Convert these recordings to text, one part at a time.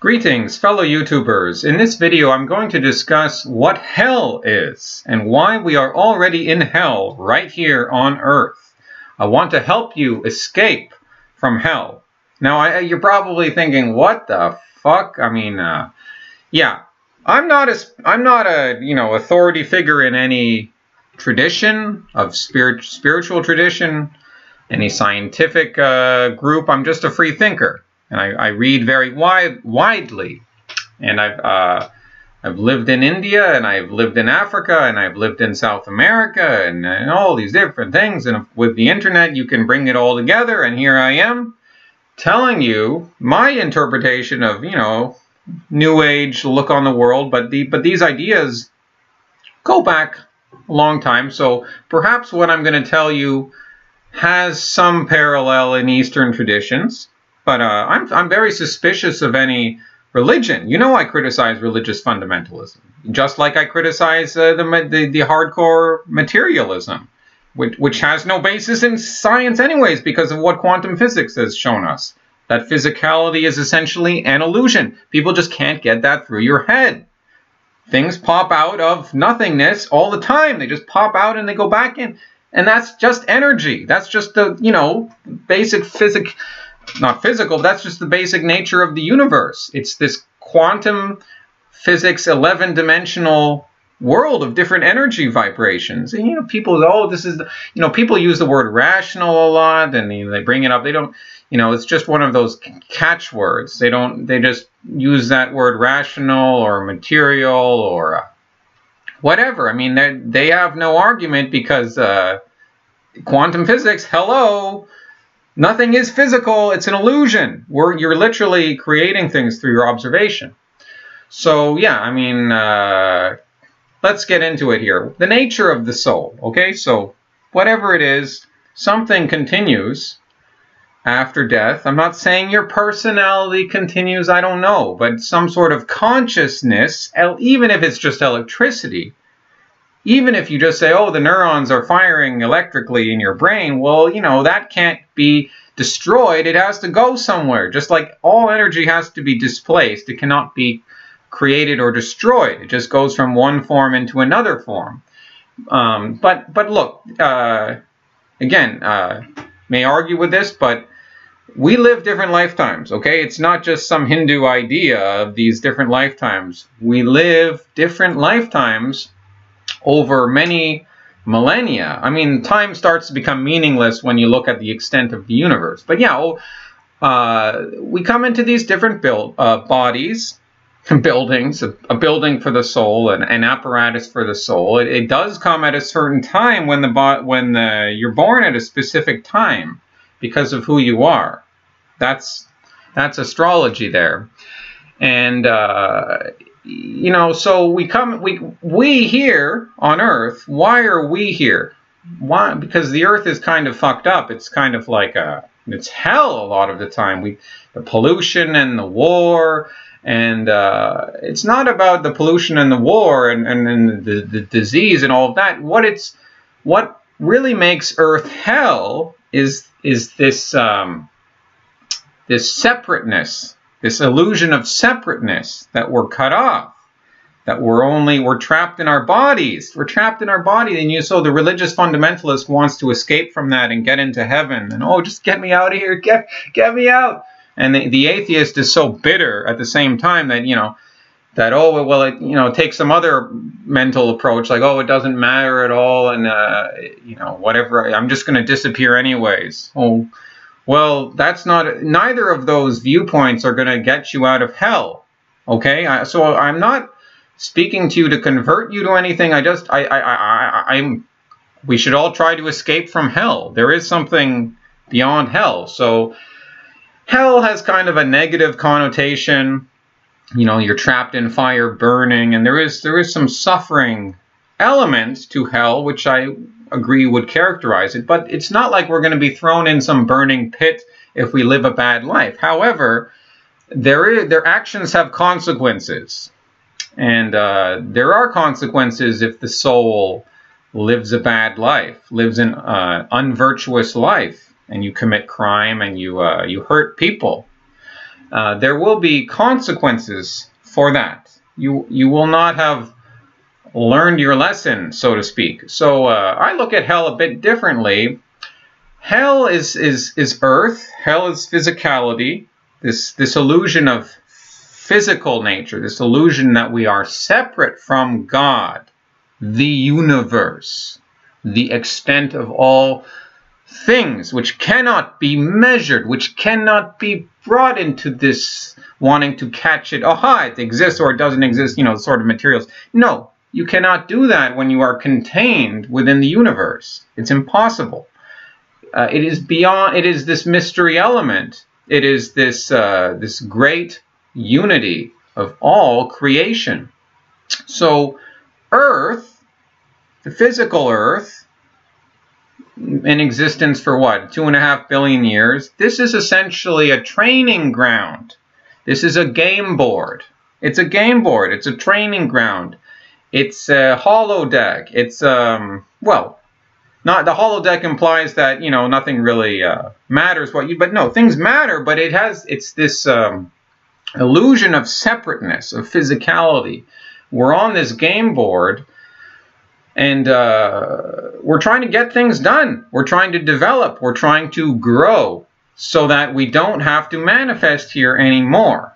Greetings, fellow YouTubers. In this video, I'm going to discuss what hell is and why we are already in hell right here on Earth. I want to help you escape from hell. Now, you're probably thinking, what the fuck? I mean, yeah, I'm not a authority figure in any tradition of spiritual tradition, any scientific group. I'm just a free thinker. And I read very widely, and I've lived in India, and I've lived in Africa, and I've lived in South America, and all these different things. And with the internet, you can bring it all together. And here I am, telling you my interpretation of New Age look on the world. But these ideas go back a long time. So perhaps what I'm going to tell you has some parallel in Eastern traditions. But I'm very suspicious of any religion. You know, I criticize religious fundamentalism, just like I criticize the hardcore materialism, which has no basis in science anyways, because of what quantum physics has shown us. That physicality is essentially an illusion. People just can't get that through your head. Things pop out of nothingness all the time. They just pop out and they go back in. And that's just energy. That's just the, basic physics. Not physical, but that's just the basic nature of the universe. It's this quantum physics 11-dimensional world of different energy vibrations. And people, this is people use the word rational a lot, and they bring it up. They don't, it's just one of those catchwords. They just use that word rational or material or whatever. I mean, they have no argument because quantum physics, hello. Nothing is physical. It's an illusion. You're literally creating things through your observation. So, yeah, I mean, let's get into it here. The nature of the soul, okay? So, whatever it is, something continues after death. I'm not saying your personality continues, I don't know, but some sort of consciousness, even if it's just electricity. Even if you just say, oh, the neurons are firing electrically in your brain, well, that can't be destroyed. It has to go somewhere. Just like all energy has to be displaced. It cannot be created or destroyed. It just goes from one form into another form. But look, again, may argue with this, but we live different lifetimes, okay? It's not just some Hindu idea of these different lifetimes. We live different lifetimes over many millennia. I mean, time starts to become meaningless when you look at the extent of the universe. But yeah, we come into these different bodies, buildings, a building for the soul, an apparatus for the soul. It does come at a certain time when you're born at a specific time because of who you are. That's astrology there, and so we here on Earth, why are we here? Why? Because the Earth is kind of fucked up. It's kind of like it's hell a lot of the time. The pollution and the war, and it's not about the pollution and the war and the disease and all of that. What really makes Earth hell is this this separateness. This illusion of separateness, that we're cut off, that we're trapped in our bodies. We're trapped in our body, and so the religious fundamentalist wants to escape from that and get into heaven. And oh, just get me out of here, get me out. And the atheist is so bitter at the same time that that oh well it take some other mental approach like oh it doesn't matter at all and whatever, I'm just going to disappear anyways. Oh. Well, that's not, neither of those viewpoints are going to get you out of hell, okay? So I'm not speaking to you to convert you to anything. We should all try to escape from hell. There is something beyond hell. So hell has kind of a negative connotation. You're trapped in fire burning, and there is some suffering elements to hell, which I agree would characterize it, but it's not like we're going to be thrown in some burning pit if we live a bad life. However, their actions have consequences, and there are consequences if the soul lives a bad life, lives an unvirtuous life, and you commit crime and you hurt people. there will be consequences for that. You will not have learned your lesson, so to speak. So I look at hell a bit differently. Hell is earth. Hell is physicality. This illusion of physical nature. This illusion that we are separate from God, the universe, the extent of all things, which cannot be measured, which cannot be brought into this wanting to catch it. Aha, it exists or it doesn't exist, you know, sort of materials. No, you cannot do that when you are contained within the universe. It's impossible. It is beyond, it is this mystery element. It is this, this great unity of all creation. So Earth, the physical Earth, in existence for what, 2.5 billion years, this is essentially a training ground. This is a game board. It's a game board. It's a training ground. It's a holodeck. It's, well, not the holodeck implies that, you know, nothing really matters. But no, things matter, but it's this illusion of separateness, of physicality. We're on this game board, and we're trying to get things done. We're trying to develop. We're trying to grow so that we don't have to manifest here anymore.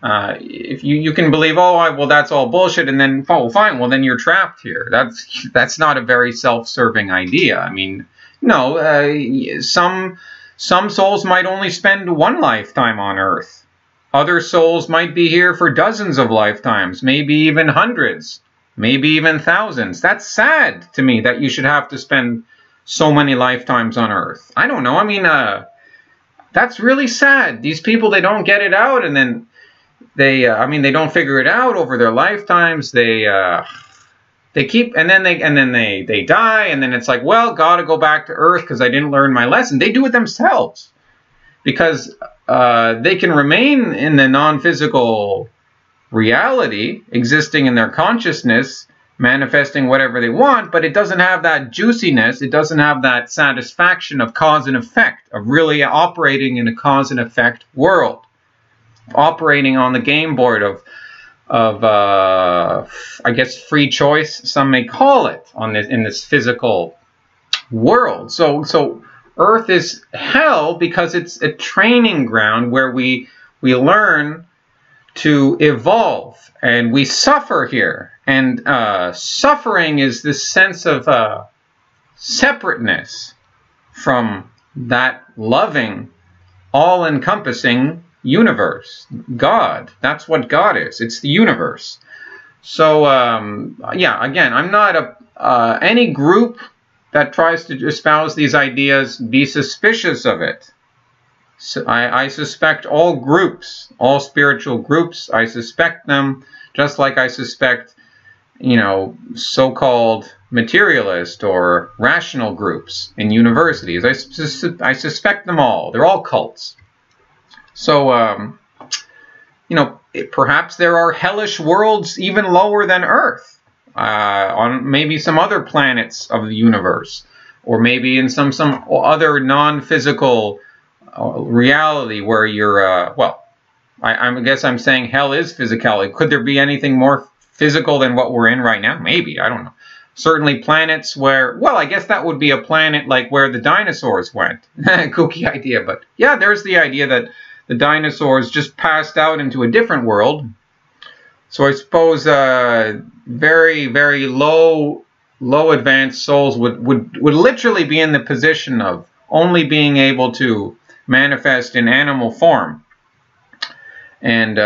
If you can believe, oh, well, that's all bullshit, and then, oh, fine, well, then you're trapped here. That's not a very self-serving idea. I mean, no, some souls might only spend one lifetime on Earth. Other souls might be here for dozens of lifetimes, maybe even hundreds, maybe even thousands. That's sad to me that you should have to spend so many lifetimes on Earth. I don't know. I mean, that's really sad. These people, they don't get it out, and then they, I mean, they don't figure it out over their lifetimes. They keep, and then they die, and then it's like, well, gotta go back to Earth because I didn't learn my lesson. They do it themselves because they can remain in the non-physical reality, existing in their consciousness, manifesting whatever they want, but it doesn't have that juiciness, it doesn't have that satisfaction of cause and effect, of really operating in a cause and effect world, operating on the game board of I guess free choice, some may call it, in this physical world. So Earth is hell because it's a training ground where we learn to evolve, and we suffer here. And suffering is this sense of separateness from that loving, all-encompassing universe. God. That's what God is. It's the universe. So, yeah, again, I'm not any group that tries to espouse these ideas, be suspicious of it. So I suspect all groups, all spiritual groups, I suspect them, just like I suspect, you know, so-called materialist or rational groups in universities. I suspect them all. They're all cults. So, you know, perhaps there are hellish worlds even lower than Earth. On maybe some other planets of the universe, or maybe in some other non-physical reality where you're, well, I guess I'm saying hell is physicality. Could there be anything more physical than what we're in right now? Maybe, I don't know. Certainly planets where, well, I guess that would be a planet like where the dinosaurs went. Kooky idea, but yeah, there's the idea that the dinosaurs just passed out into a different world. So I suppose very, very low advanced souls would literally be in the position of only being able to manifest in animal form. And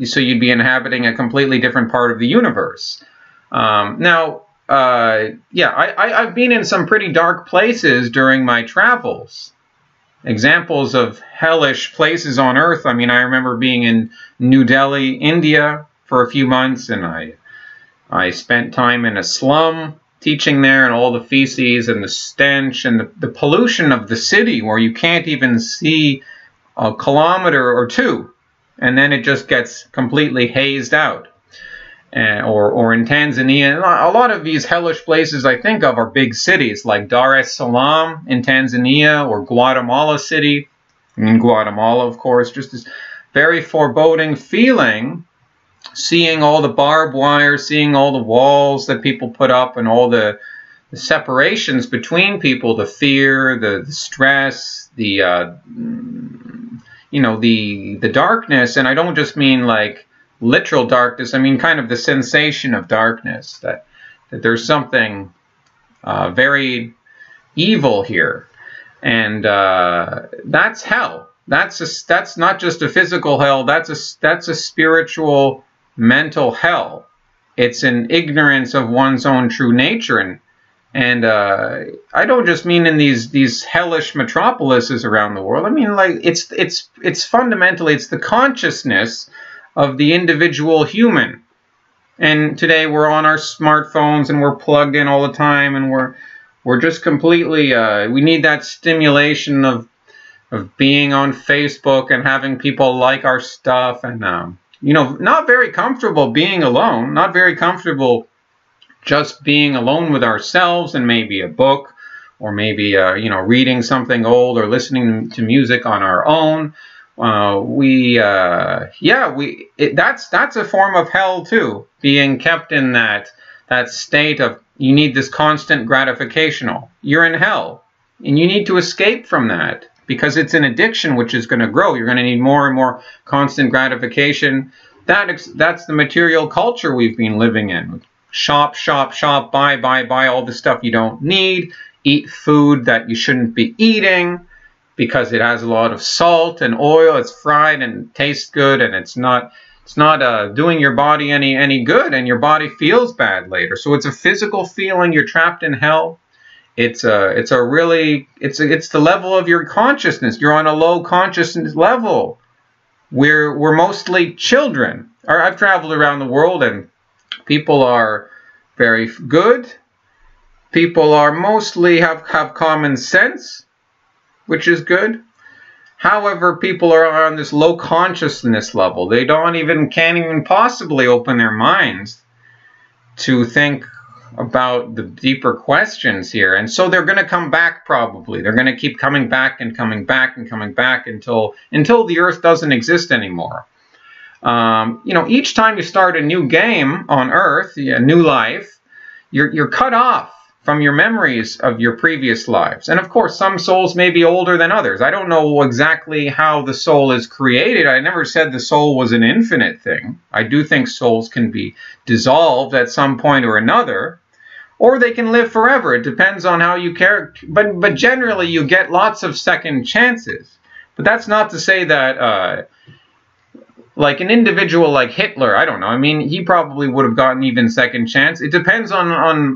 so you'd be inhabiting a completely different part of the universe. Now, yeah, I've been in some pretty dark places during my travels. Examples of hellish places on Earth. I mean, I remember being in New Delhi, India, for a few months, and I spent time in a slum teaching there, and all the feces and the stench and the pollution of the city where you can't even see a kilometer or two, and then it just gets completely hazed out. Or in Tanzania, a lot of these hellish places I think of are big cities like Dar es Salaam in Tanzania, or Guatemala City in Guatemala, of course, just this very foreboding feeling, seeing all the barbed wire, seeing all the walls that people put up and all the separations between people, the fear, the stress, the you know, the darkness. And I don't just mean like literal darkness, I mean kind of the sensation of darkness, that there's something very evil here. And that's hell. That's not just a physical hell, that's a spiritual, mental hell. It's an ignorance of one's own true nature. And I don't just mean in these hellish metropolises around the world. I mean, like, it's fundamentally, it's the consciousness of the individual human. And today we're on our smartphones and we're plugged in all the time, and we're just completely we need that stimulation of being on Facebook and having people like our stuff, and you know, not very comfortable being alone, not very comfortable just being alone with ourselves and maybe a book, or maybe you know, reading something old or listening to music on our own. That's a form of hell too, being kept in that state of, you need this constant gratificational. You're in hell, and you need to escape from that, because it's an addiction which is going to grow. You're going to need more and more constant gratification. That's the material culture we've been living in. Shop, shop, shop, buy, all the stuff you don't need. Eat food that you shouldn't be eating because it has a lot of salt and oil. It's fried and tastes good, and it's not doing your body any good, and your body feels bad later. So it's a physical feeling. You're trapped in hell. It's the level of your consciousness. You're on a low consciousness level. We're mostly children. I've traveled around the world, and people are very good. People are mostly have common sense, which is good. However, people are on this low consciousness level. They can't even possibly open their minds to think about the deeper questions here. And so they're going to come back probably. They're going to keep coming back and coming back and coming back until the earth doesn't exist anymore. You know, each time you start a new game on earth, a new life, you're cut off from your memories of your previous lives. And of course, some souls may be older than others. I don't know exactly how the soul is created. I never said the soul was an infinite thing. I do think souls can be dissolved at some point or another, or they can live forever. It depends on how you care. But generally, you get lots of second chances. But that's not to say that like an individual like Hitler, I don't know. I mean, he probably would have gotten even second chance. It depends on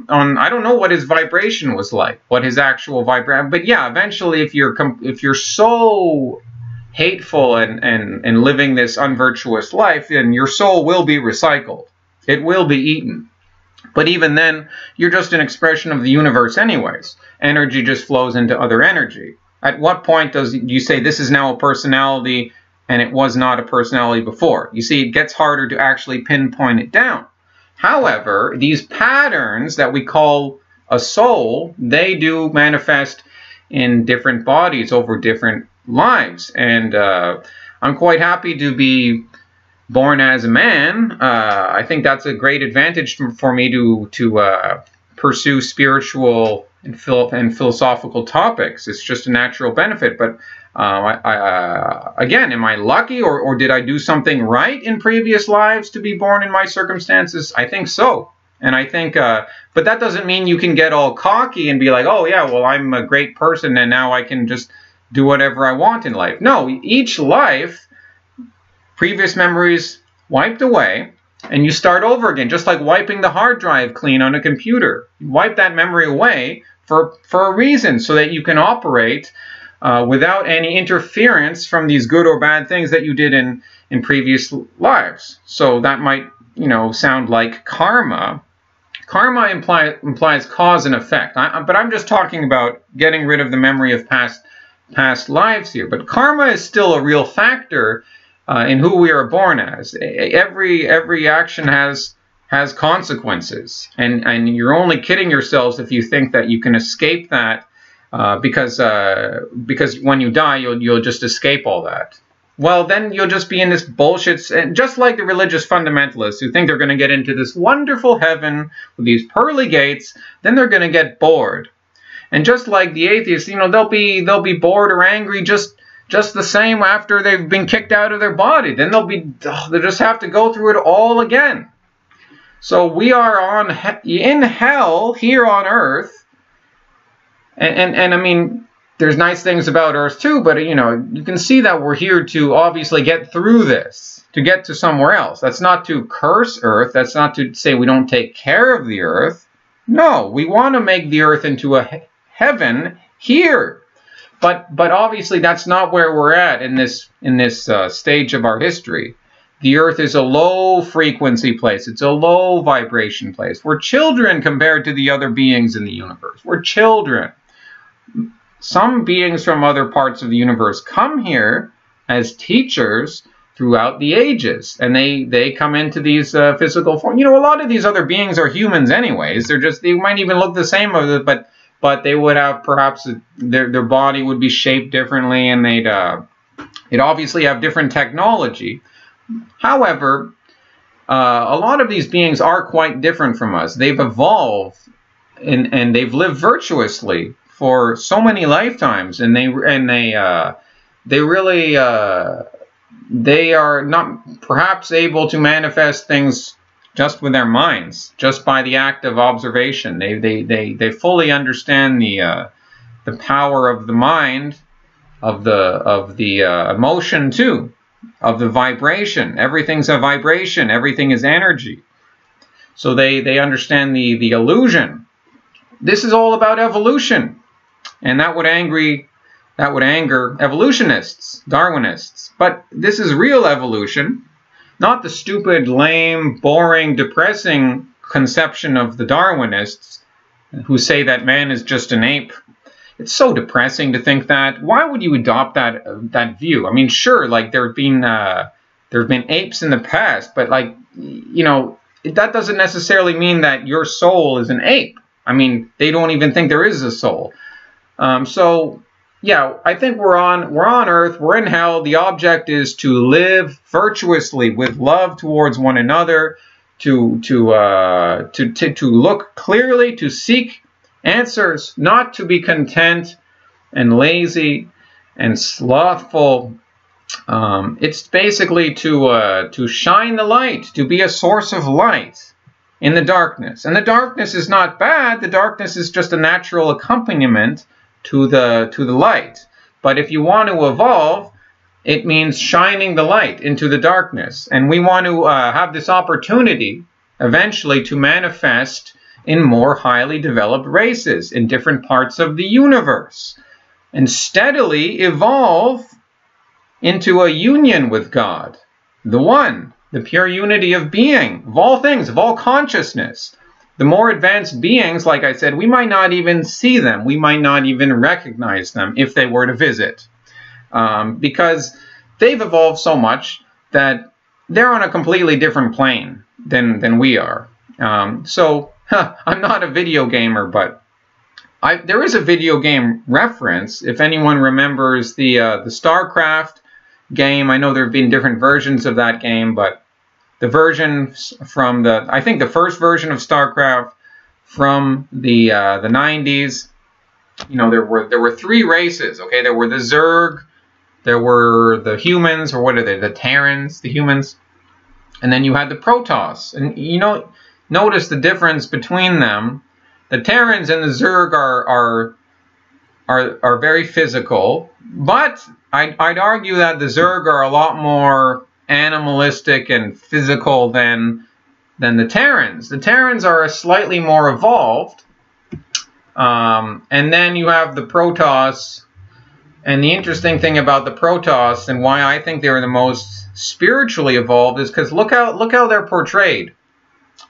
I don't know what his vibration was like, what his actual vibration. But yeah, eventually, if you're so hateful and living this unvirtuous life, then your soul will be recycled. It will be eaten. But even then, you're just an expression of the universe anyways. Energy just flows into other energy. At what point do you say this is now a personality and it was not a personality before? You see, it gets harder to actually pinpoint it down. However, these patterns that we call a soul, they do manifest in different bodies over different lives. And I'm quite happy to be born as a man. I think that's a great advantage for me to pursue spiritual and philosophical topics. It's just a natural benefit. But again, am I lucky, or did I do something right in previous lives to be born in my circumstances? I think so. And I think, but that doesn't mean you can get all cocky and be like, oh yeah, well, I'm a great person and now I can just do whatever I want in life. No, each life, previous memories wiped away, and you start over again, just like wiping the hard drive clean on a computer. You wipe that memory away for a reason, so that you can operate without any interference from these good or bad things that you did in previous lives. So that might, you know, sound like karma. Karma implies cause and effect. But I'm just talking about getting rid of the memory of past lives here. But karma is still a real factor in who we are born as. Every action has consequences, and you're only kidding yourselves if you think that you can escape that, because when you die, you'll just escape all that. well, then you'll just be in this bullshit, and just like the religious fundamentalists who think they're going to get into this wonderful heaven with these pearly gates, then they're going to get bored. And just like the atheists, you know, they'll be bored or angry just the same after they've been kicked out of their body. Then they'll just have to go through it all again. So we are in hell here on earth, and I mean, there's nice things about Earth too, but you know, you can see that we're here to obviously get through this, to get to somewhere else. That's not to curse Earth. That's not to say we don't take care of the Earth. No, we want to make the Earth into a heaven here. But obviously that's not where we're at in this stage of our history. The Earth is a low frequency place. It's a low vibration place. We're children compared to the other beings in the universe. We're children. Some beings from other parts of the universe come here as teachers throughout the ages, and they come into these physical forms. You know, a lot of these other beings are humans anyways. They might even look the same, but they would have perhaps their body would be shaped differently, and they'd obviously have different technology. However, a lot of these beings are quite different from us. They've evolved and they've lived virtuously for so many lifetimes, and they are not perhaps able to manifest things just with their minds, just by the act of observation. They fully understand the power of the mind, of the emotion too, of the vibration. Everything's a vibration. Everything is energy. So they understand the illusion. This is all about evolution, and that would anger evolutionists, Darwinists. But this is real evolution, not the stupid, lame, boring, depressing conception of the Darwinists who say that man is just an ape. It's so depressing to think that. Why would you adopt that view? I mean, sure, like there have been apes in the past, but like, you know, that doesn't necessarily mean that your soul is an ape. I mean, they don't even think there is a soul. So yeah, I think we're on Earth, we're in hell. The object is to live virtuously with love towards one another, to look clearly, to seek answers, not to be content and lazy and slothful. It's basically to shine the light, to be a source of light in the darkness. And the darkness is not bad. The darkness is just a natural accompaniment to the light. But if you want to evolve, it means shining the light into the darkness. And we want to have this opportunity eventually to manifest in more highly developed races in different parts of the universe, and steadily evolve into a union with God, the One, the pure unity of being, of all things, of all consciousness. The more advanced beings, like I said, we might not even see them. We might not even recognize them if they were to visit, because they've evolved so much that they're on a completely different plane than we are. I'm not a video gamer, but there is a video game reference. If anyone remembers the StarCraft game, I know there have been different versions of that game, but the version from I think the first version of StarCraft from the 90s, you know, there were three races. Okay, there were the Zerg, there were the humans, or what are they? The Terrans, the humans, and then you had the Protoss. And you know, notice the difference between them. The Terrans and the Zerg are very physical, but I'd argue that the Zerg are a lot more animalistic and physical than the Terrans. The Terrans are slightly more evolved, and then you have the Protoss. And the interesting thing about the Protoss, and why I think they're the most spiritually evolved, is because look how they're portrayed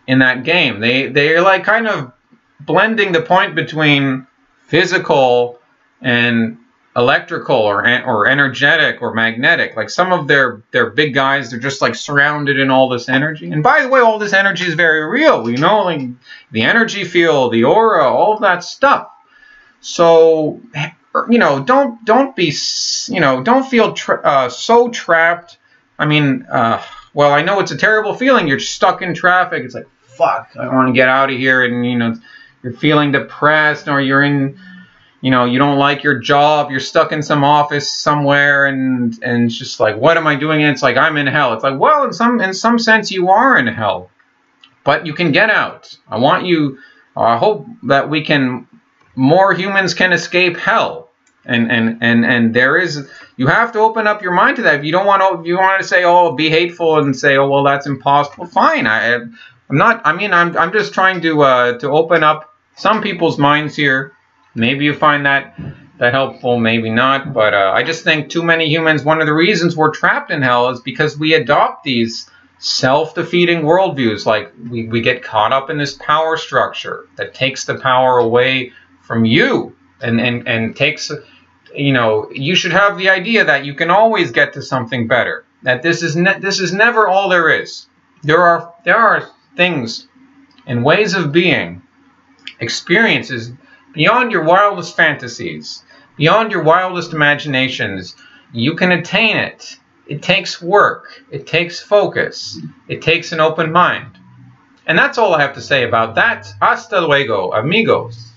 in that game. They're like kind of blending the point between physical and electrical or energetic or magnetic. Like some of their big guys, they're just like surrounded in all this energy. And by the way, all this energy is very real, you know, like the energy field, the aura, all of that stuff. So you know, don't be, you know, don't feel so trapped. I mean, well, I know it's a terrible feeling. You're stuck in traffic. It's like, fuck, I want to get out of here. And, you know, you're feeling depressed, or you're in, you know, you don't like your job. You're stuck in some office somewhere, and it's just like, what am I doing? And it's like, I'm in hell. It's like, well, in some sense, you are in hell, but you can get out. I want you. I hope that more humans can escape hell. And there is, you have to open up your mind to that. If you don't want to, if you want to say, oh, be hateful and say, oh, well, that's impossible. Fine. I'm not. I mean, I'm just trying to open up some people's minds here. Maybe you find that helpful, maybe not. But I just think too many humans. One of the reasons we're trapped in hell is because we adopt these self-defeating worldviews. Like we get caught up in this power structure that takes the power away from you, and takes. You know, you should have the idea that you can always get to something better. That this is never all there is. There are things and ways of being, experiences beyond your wildest fantasies, beyond your wildest imaginations. You can attain it. It takes work. It takes focus. It takes an open mind. And that's all I have to say about that. Hasta luego, amigos.